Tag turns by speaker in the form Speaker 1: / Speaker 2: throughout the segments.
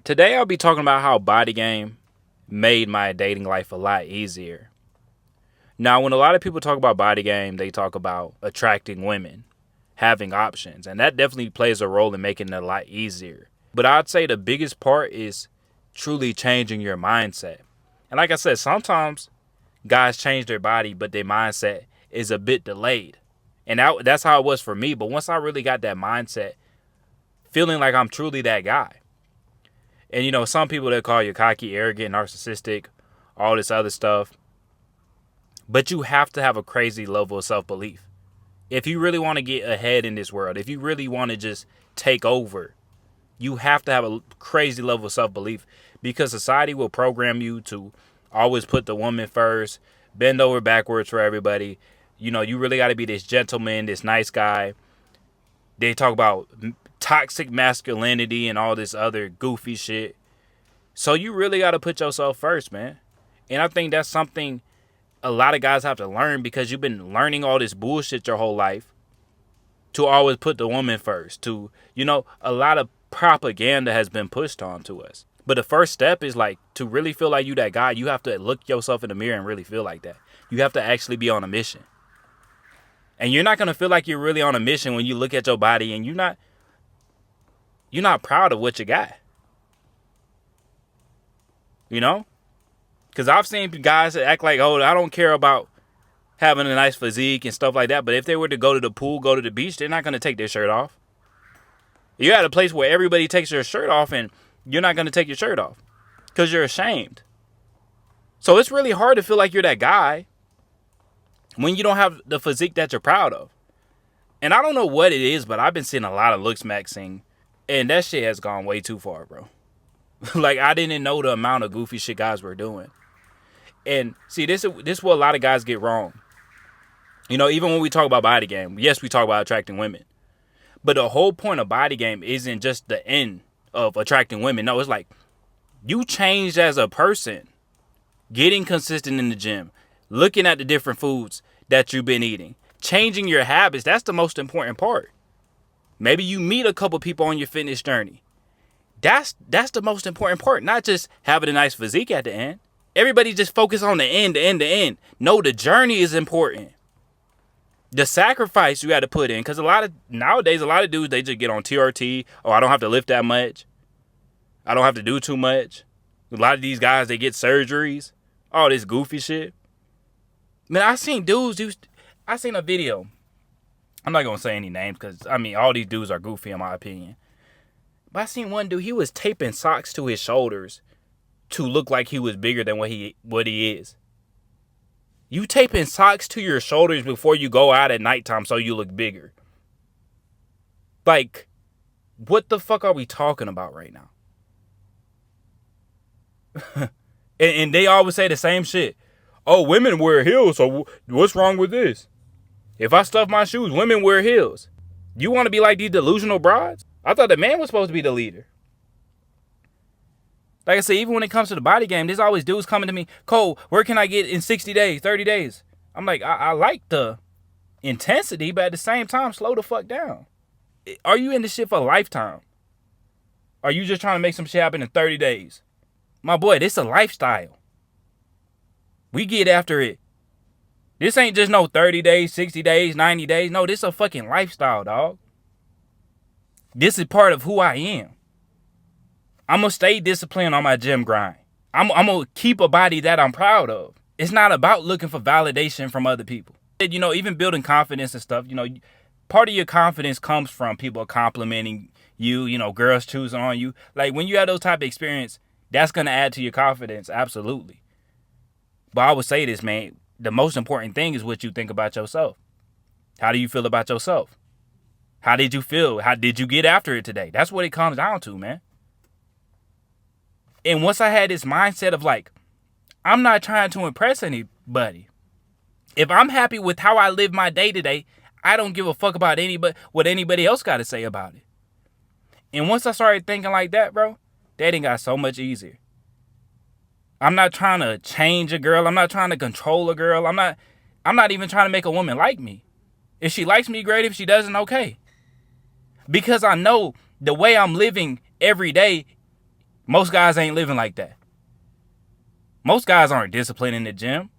Speaker 1: Today I'll be talking about how body game made my dating life a lot easier. Now, when a lot of people talk about body game, they talk about attracting women, having options, and that definitely plays a role in making it a lot easier. But I'd say the biggest part is truly changing your mindset. And like I said, sometimes guys change their body, but their mindset is a bit delayed. And that's how it was for me. But once I really got that mindset, feeling like I'm truly that guy. And some people that call you cocky, arrogant, narcissistic, all this other stuff. But you have to have a crazy level of self-belief. If you really want to get ahead in this world, if you really want to just take over, you have to have a crazy level of self-belief, because society will program you to always put the woman first, bend over backwards for everybody. You really got to be this gentleman, this nice guy. They talk about toxic masculinity and all this other goofy shit. So you really got to put yourself first, man. And I think that's something a lot of guys have to learn, because you've been learning all this bullshit your whole life to always put the woman first. A lot of propaganda has been pushed onto us. But the first step is to really feel like you that guy. You have to look yourself in the mirror and really feel like that. You have to actually be on a mission. And you're not going to feel like you're really on a mission when you look at your body and you're not proud of what you got. Because I've seen guys that act like, oh, I don't care about having a nice physique and stuff like that. But if they were to go to the pool, go to the beach, they're not going to take their shirt off. You're at a place where everybody takes their shirt off and you're not going to take your shirt off because you're ashamed. So it's really hard to feel like you're that guy when you don't have the physique that you're proud of. And I don't know what it is, but I've been seeing a lot of looks maxing, and that shit has gone way too far, bro. I didn't know the amount of goofy shit guys were doing. And see, this is what a lot of guys get wrong. Even when we talk about body game, yes, we talk about attracting women. But the whole point of body game isn't just the end of attracting women. No, it's you changed as a person. Getting consistent in the gym. Looking at the different foods that you've been eating. Changing your habits. That's the most important part. Maybe you meet a couple people on your fitness journey. That's the most important part. Not just having a nice physique at the end. Everybody just focus on the end. No, the journey is important. The sacrifice you got to put in. Because nowadays, a lot of dudes, they just get on TRT. Oh, I don't have to lift that much. I don't have to do too much. A lot of these guys, they get surgeries. All this goofy shit. Man, I seen a video. I'm not going to say any names because, all these dudes are goofy in my opinion. But I seen one dude, he was taping socks to his shoulders to look like he was bigger than what he is. You taping socks to your shoulders before you go out at nighttime so you look bigger. What the fuck are we talking about right now? and they always say the same shit. Oh, women wear heels, so what's wrong with this? If I stuff my shoes, women wear heels. You want to be like these delusional broads? I thought the man was supposed to be the leader. Like I said, even when it comes to the body game, there's always dudes coming to me, Cole, where can I get in 60 days, 30 days? I'm like, I like the intensity, but at the same time, slow the fuck down. Are you in this shit for a lifetime? Are you just trying to make some shit happen in 30 days? My boy, this is a lifestyle. We get after it. This ain't just no 30 days, 60 days, 90 days. No, this is a fucking lifestyle, dog. This is part of who I am. I'm going to stay disciplined on my gym grind. I'm going to keep a body that I'm proud of. It's not about looking for validation from other people. Even building confidence and stuff, part of your confidence comes from people complimenting you, girls choosing on you. When you have those type of experience, that's going to add to your confidence, absolutely. But I would say this, man, the most important thing is what you think about yourself. How do you feel about yourself? How did you feel? How did you get after it today? That's what it comes down to, man. And once I had this mindset of I'm not trying to impress anybody. If I'm happy with how I live my day today, I don't give a fuck about what anybody else got to say about it. And once I started thinking like that, bro, dating got so much easier. I'm not trying to change a girl. I'm not trying to control a girl. I'm not even trying to make a woman like me. If she likes me, great. If she doesn't, okay. Because I know the way I'm living every day Most guys ain't living like that. Most guys aren't disciplined in the gym.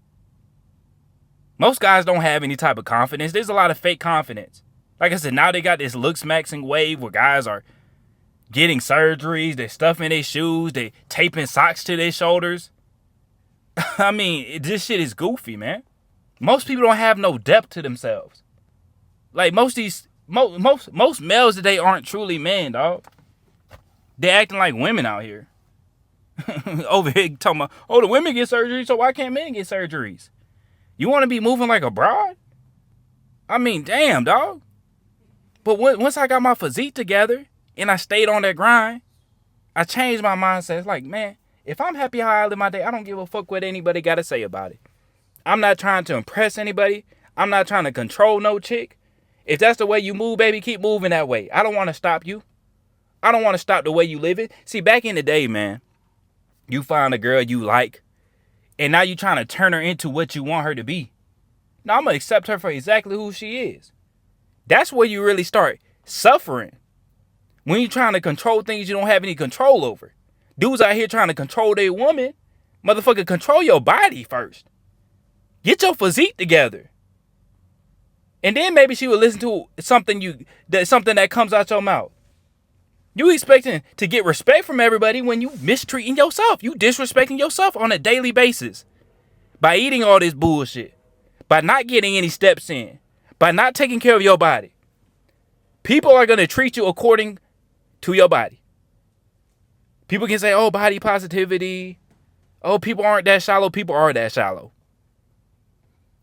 Speaker 1: Most guys don't have any type of confidence. There's a lot of fake confidence. Like I said, now they got this looks maxing wave where guys are getting surgeries, they're stuffing their shoes, they taping socks to their shoulders. I mean, this shit is goofy, man. Most people don't have no depth to themselves. Like most males today aren't truly men, dog. They're acting like women out here. Over here talking about, oh, the women get surgeries, so why can't men get surgeries? You want to be moving like a broad? I mean, damn, dog. But once I got my physique together and I stayed on that grind, I changed my mindset. It's like, man, if I'm happy how I live my day, I don't give a fuck what anybody got to say about it. I'm not trying to impress anybody. I'm not trying to control no chick. If that's the way you move, baby, keep moving that way. I don't want to stop you. I don't want to stop the way you live it. See, back in the day, man, you find a girl you like, and now you trying to turn her into what you want her to be. No, I'm going to accept her for exactly who she is. That's where you really start suffering. When you're trying to control things you don't have any control over. Dudes out here trying to control their woman. Motherfucker, control your body first. Get your physique together. And then maybe she would listen to something that comes out your mouth. You expecting to get respect from everybody when you mistreating yourself. You disrespecting yourself on a daily basis. By eating all this bullshit. By not getting any steps in. By not taking care of your body. People are going to treat you according to your body. People can say, oh, body positivity. Oh, people aren't that shallow. People are that shallow.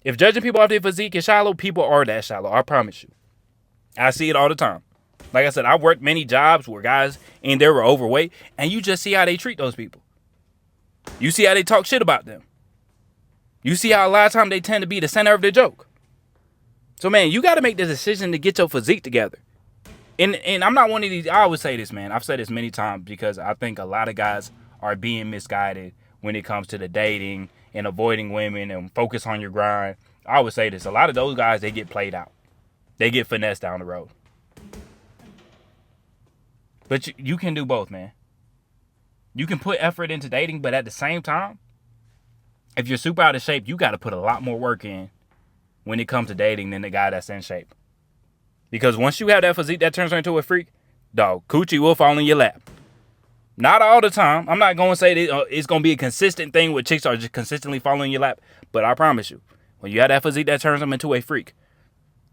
Speaker 1: If judging people off their physique is shallow, people are that shallow. I promise you. I see it all the time. Like I said, I worked many jobs where guys in there were overweight, and you just see how they treat those people. You see how they talk shit about them. You see how a lot of times they tend to be the center of the joke. So, man, you got to make the decision to get your physique together. And I'm not one of these, I always say this, man. I've said this many times because I think a lot of guys are being misguided when it comes to the dating and avoiding women and focus on your grind. I always say this. A lot of those guys, they get played out. They get finessed down the road. But you can do both, man. You can put effort into dating, but at the same time, if you're super out of shape, you got to put a lot more work in when it comes to dating than the guy that's in shape. Because once you have that physique that turns her into a freak, dog, coochie will fall in your lap. Not all the time. I'm not going to say that it's going to be a consistent thing where chicks are just consistently falling in your lap. But I promise you, when you have that physique that turns them into a freak,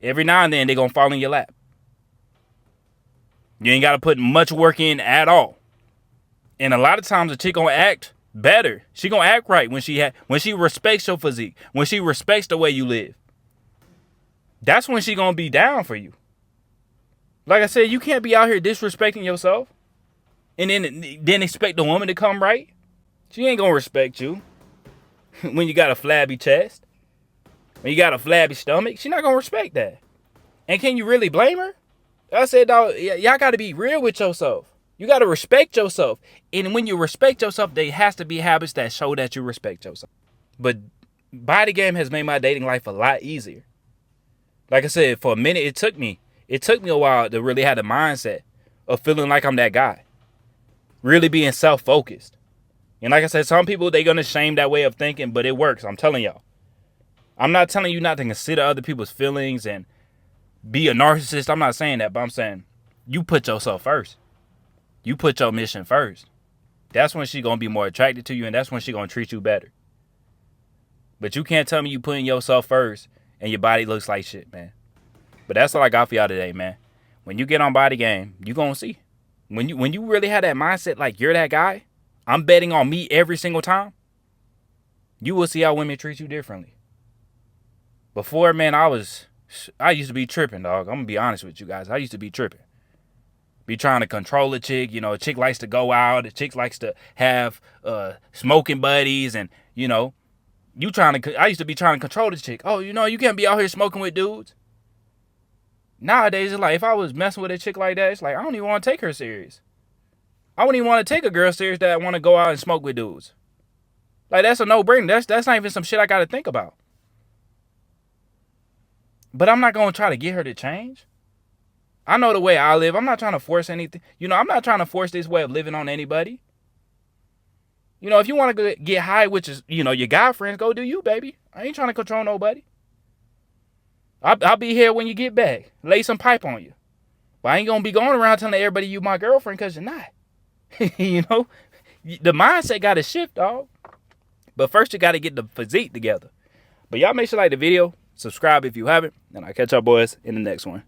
Speaker 1: every now and then they're going to fall in your lap. You ain't got to put much work in at all. And a lot of times a chick going to act better. She going to act right when she respects your physique. When she respects the way you live. That's when she going to be down for you. Like I said, you can't be out here disrespecting yourself and then expect the woman to come right. She ain't going to respect you when you got a flabby chest, when you got a flabby stomach. She not going to respect that. And can you really blame her? I said, dog, y'all got to be real with yourself. You got to respect yourself. And when you respect yourself, there has to be habits that show that you respect yourself. But body game has made my dating life a lot easier. Like I said, for a minute, it took me a while to really have the mindset of feeling like I'm that guy. Really being self-focused. And like I said, some people, they're going to shame that way of thinking, but it works. I'm telling y'all. I'm not telling you not to consider other people's feelings and be a narcissist. I'm not saying that, but I'm saying you put yourself first. You put your mission first. That's when she's going to be more attracted to you, and that's when she's going to treat you better. But you can't tell me you putting yourself first and your body looks like shit, man. But that's all I got for y'all today, man. When you get on body game, you going to see. When you really have that mindset like you're that guy, I'm betting on me every single time, you will see how women treat you differently. Before, man, I used to be tripping, dog. I'm going to be honest with you guys. I used to be tripping. Be trying to control a chick. You know, a chick likes to go out. A chick likes to have smoking buddies. And, you know, I used to be trying to control the chick. Oh, you know, you can't be out here smoking with dudes. Nowadays, it's like, if I was messing with a chick like that, it's like, I don't even want to take her serious. I wouldn't even want to take a girl serious that want to go out and smoke with dudes. Like, that's a no-brainer. That's not even some shit I got to think about. But I'm not going to try to get her to change. I know the way I live. I'm not trying to force anything. You know, I'm not trying to force this way of living on anybody. You know, if you want to get high, which is, you know, your guy friends, go do you, baby. I ain't trying to control nobody. I'll be here when you get back. Lay some pipe on you. But I ain't going to be going around telling everybody you my girlfriend because you're not. You know? The mindset got to shift, dog. But first, you got to get the physique together. But y'all make sure you like the video. Subscribe if you haven't. And I'll catch y'all boys in the next one.